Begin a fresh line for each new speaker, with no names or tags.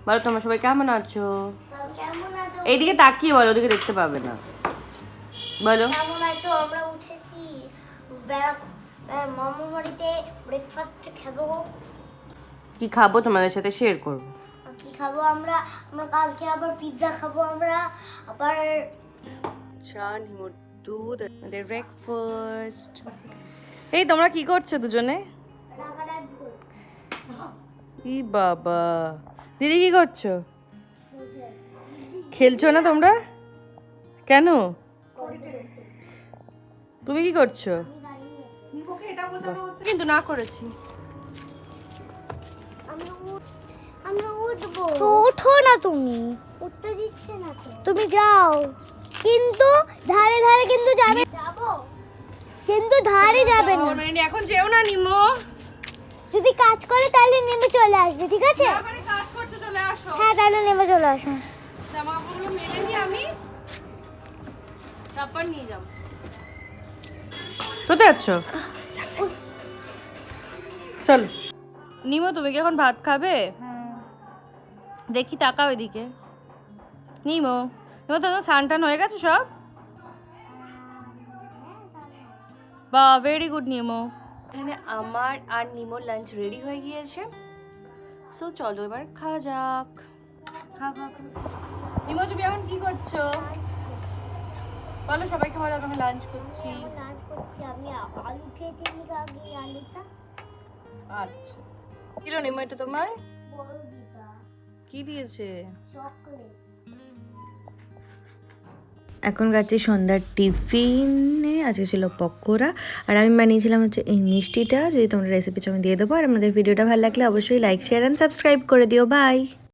বলো তোমরা সবাই কেমন আছো?
কেমন আছো?
এইদিকে তাকিয়ে বলো, ওদিকে দেখতে পাবে না। বলো
কেমন আছো? আমরা উঠেছি মামুর বাড়িতে ব্রেকফাস্ট খাবো।
কি খাবো তোমাদের সাথে শেয়ার করবো।
কি খাবো আমরা? আমরা কালকে আবার পিৎজা খাবো আমরা আবার।
চা নিমোর দুধ, আমাদের ব্রেকফাস্ট। এই তোমরা কি করছো দুজনে? ই বাবা, দিদি কি করছো? খেলছো না তোমরা? কেন? তুমি কি করছো? কিন্তু না করেছি।
আমরা উঠবো। তো ওঠো না, তুমি উঠতে দিচ্ছে না তো। তুমি যাও, কিন্তু ধারে ধারে কিন্তু যাবে। যাবো, কিন্তু ধারে যাবে না।
এখন যেও না নিমো।
যদি কাজ করে তাহলে নেমে চলে আসবে, ঠিক আছে?
কাজ করতে চলে আসো।
হ্যাঁ, তাহলে নেমে চলে আসো।
জামা কাপড়গুলো মেলে নি আমি, তারপর নিয়ে যাবো। কোথায় যাচ্ছ? চলো। নিমো তুমি কি এখন ভাত খাবে? দেখি তাকাও এদিকে। নিমো, নিমো তোমার স্নান টান হয়ে গেছে সব? বা ভেরি গুড নিমো। এখানে আমার আর নিমোর লাঞ্চ রেডি হয়ে গিয়েছে। সো চলো এবার খাওয়া যাক। নিমো তুমি এখন কি করছো? বলো সবাইকে, বলো আমি লাঞ্চ করছি।
লাঞ্চ করছি আমি। আলু খেতে নিয়ে আগে আলুটা।
আচ্ছা, কিলো নিমো এটা তোমার?
বড় দিদা
কি দিয়েছে?
চকলেট।
এখন খাচ্ছি সন্ধ্যার টিফিনে। আজকে ছিল পকোড়া, আর আমি বানিয়েছিলাম হচ্ছে এই মিষ্টিটা। যদি তোমরা রেসিপি আমি দিয়ে দেবো। আর আমাদের ভিডিওটা ভালো লাগলে অবশ্যই লাইক, শেয়ার অ্যান্ড সাবস্ক্রাইব করে দিও। বাই।